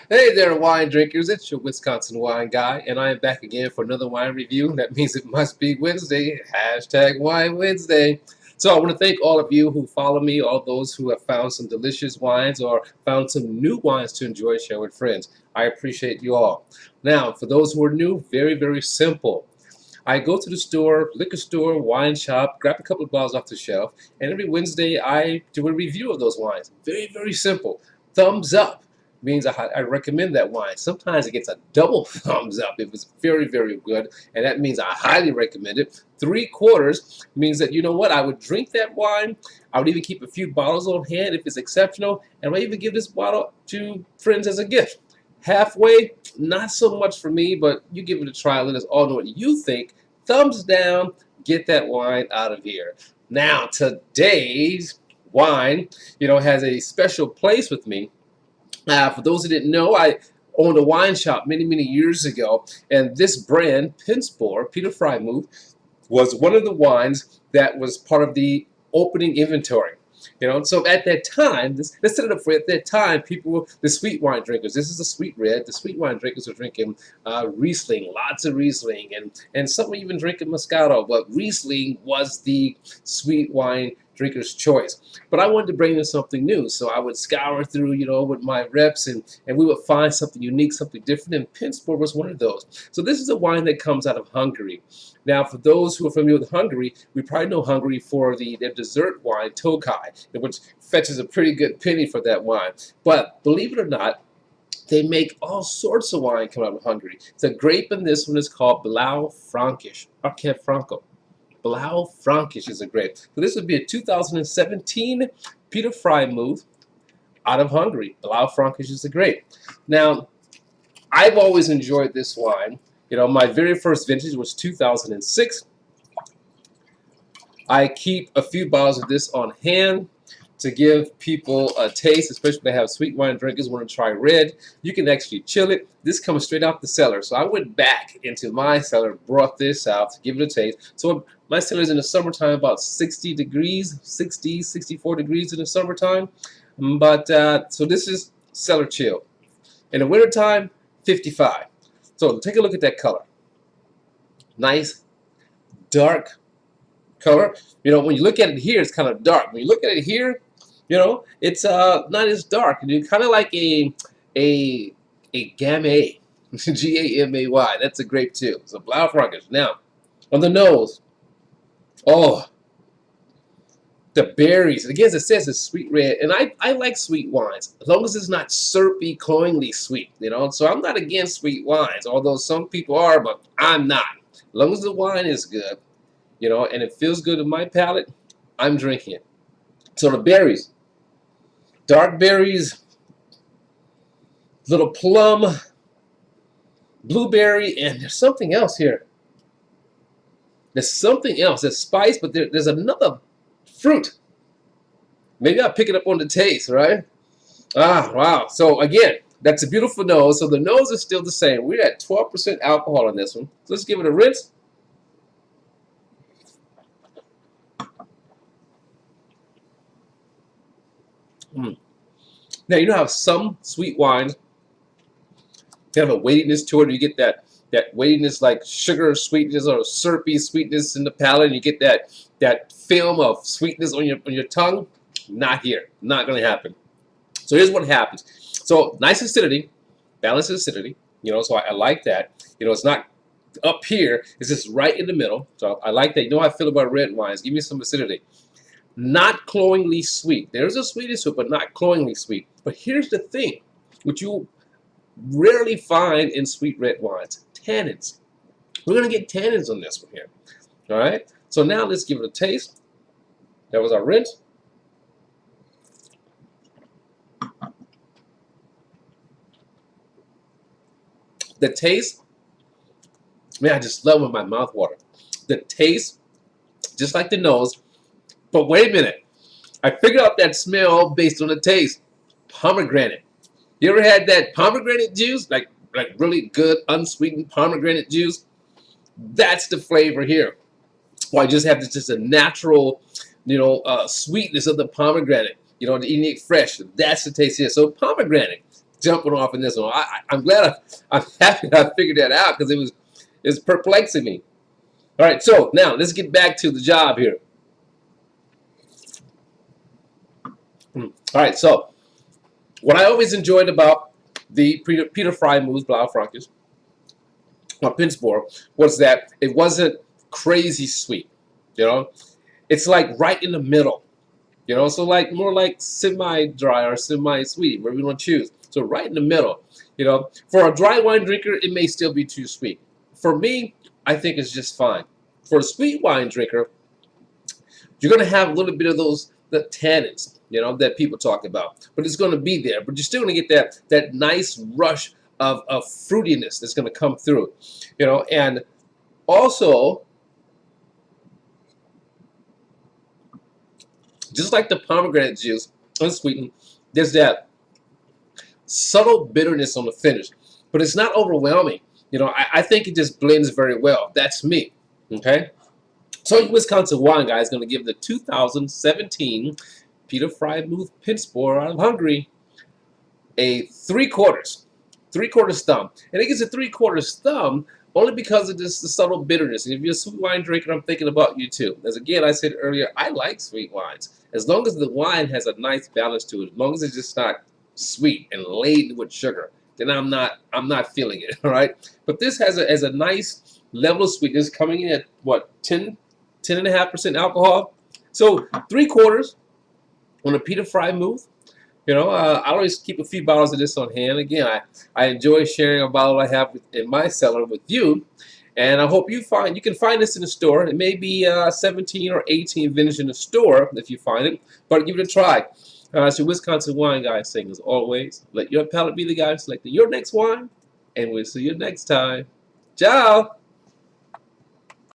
Hey there, wine drinkers. It's your Wisconsin wine guy, and I am back again for another wine review. That means it must be Wednesday. Hashtag Wine Wednesday. So I want to thank all of you who follow me, all those who have found some delicious wines or found some new wines to enjoy and share with friends. I appreciate you all. Now, for those who are new, very, very simple. I go to the store, liquor store, wine shop, grab a couple of bottles off the shelf, and every Wednesday I do a review of those wines. Very, very simple. Thumbs up means I recommend that wine. Sometimes it gets a double thumbs up if it's very, very good, and that means I highly recommend it. 3/4 means that, you know what, I would drink that wine. I would even keep a few bottles on hand if it's exceptional, and I might even give this bottle to friends as a gift. Halfway, not so much for me, but you give it a try. Let us all know what you think. Thumbs down, get that wine out of here. Now, today's wine, has a special place with me. For those who didn't know, I owned a wine shop many, many years ago, and this brand, Pincebor, Peter Freimuth, was one of the wines that was part of the opening inventory. So at that time, let's set it up for you. At that time, people were the sweet wine drinkers. This is the sweet red. The sweet wine drinkers were drinking Riesling, lots of Riesling, and some were even drinking Moscato. But Riesling was the sweet wine drinker's choice. But I wanted to bring in something new, so I would scour through, with my reps, and we would find something unique, something different, and Pincebor was one of those. So this is a wine that comes out of Hungary. Now, for those who are familiar with Hungary, we probably know Hungary for their dessert wine, Tokaj, which fetches a pretty good penny for that wine. But believe it or not, they make all sorts of wine come out of Hungary. The grape in this one is called Blaufränkisch, Archet Franco. Blaufränkisch is a grape. So this would be a 2017 Peter Freimuth out of Hungary. Blaufränkisch is a grape. Now, I've always enjoyed this wine. My very first vintage was 2006. I keep a few bottles of this on hand to give people a taste, especially if they have sweet wine drinkers want to try red. You can actually chill it. This comes straight out the cellar. So I went back into my cellar, brought this out to give it a taste. So my cellar is in the summertime about 60 degrees, 60, 64 degrees in the summertime. But so this is cellar chill. In the wintertime, 55. So take a look at that color. Nice, dark color. When you look at it here, it's kind of dark. When you look at it here, it's not as dark. It's kind of like a Gamay, Gamay. That's a grape too. It's a Blaufränkisch. Now, on the nose, oh, the berries. Again, as it says, it's sweet red, and I like sweet wines as long as it's not syrupy, cloyingly sweet. So I'm not against sweet wines, although some people are, but I'm not. As long as the wine is good, and it feels good in my palate, I'm drinking it. So the berries, dark berries, little plum, blueberry, and there's something else here. There's something else. There's spice, but there's another fruit. Maybe I'll pick it up on the taste, right? Ah, wow. So again, that's a beautiful nose. So the nose is still the same. We're at 12% alcohol on this one. So let's give it a rinse. Now, you know how some sweet wines have a weightiness to it. You get that weightiness like sugar sweetness or syrupy sweetness in the palate, and you get that film of sweetness on your tongue. Not here. Not going to happen. So here's what happens. So nice acidity, balanced acidity. So I like that. It's not up here. It's just right in the middle. So I like that. You know how I feel about red wines. Give me some acidity. Not cloyingly sweet. There's a sweetness to it, but not cloyingly sweet. But here's the thing, which you rarely find in sweet red wines: tannins. We're going to get tannins on this one here. All right? So now let's give it a taste. That was our rinse. The taste, man, I just love it with my mouth water. The taste, just like the nose. But wait a minute. I figured out that smell based on the taste. Pomegranate. You ever had that pomegranate juice? Like really good, unsweetened pomegranate juice? That's the flavor here. Well, I just have just a natural, sweetness of the pomegranate. Eating it fresh. That's the taste here. So pomegranate. jumping off in this one. I'm glad I'm happy that I figured that out because it's perplexing me. All right, so now let's get back to the job here. All right, so what I always enjoyed about the Peter Freimuth Blaufränkisch or Pincebor was that it wasn't crazy sweet. You know, it's like right in the middle. You know, so like more like semi-dry or semi-sweet, whatever you want to choose. So right in the middle. You know, for a dry wine drinker, it may still be too sweet. For me, I think it's just fine. For a sweet wine drinker, you're going to have a little bit of the tannins, you know, that people talk about. But it's going to be there. But you're still going to get that nice rush of fruitiness that's going to come through. You know, and also, just like the pomegranate juice, unsweetened, there's that subtle bitterness on the finish. But it's not overwhelming. You know, I think it just blends very well. That's me. Okay? So Wisconsin Wine Guy is going to give the 2017 Peter Freimuth Pincebor out of Hungary a 3/4. 3/4 thumb. And it gets a 3/4 thumb only because of this the subtle bitterness. And if you're a sweet wine drinker, I'm thinking about you too. As again, I said earlier, I like sweet wines. As long as the wine has a nice balance to it, as long as it's just not sweet and laden with sugar, then I'm not feeling it. All right. But this has a nice level of sweetness coming in at what 10.5% alcohol. So 3/4 on a Peter Freimuth. You know, I always keep a few bottles of this on hand. Again, I enjoy sharing a bottle I have in my cellar with you, and I hope you can find this in the store. It may be 17 or 18 vintage in the store if you find it, but give it a try. It's your Wisconsin Wine Guy saying, as always, let your palate be the guide selecting your next wine, and we'll see you next time. Ciao!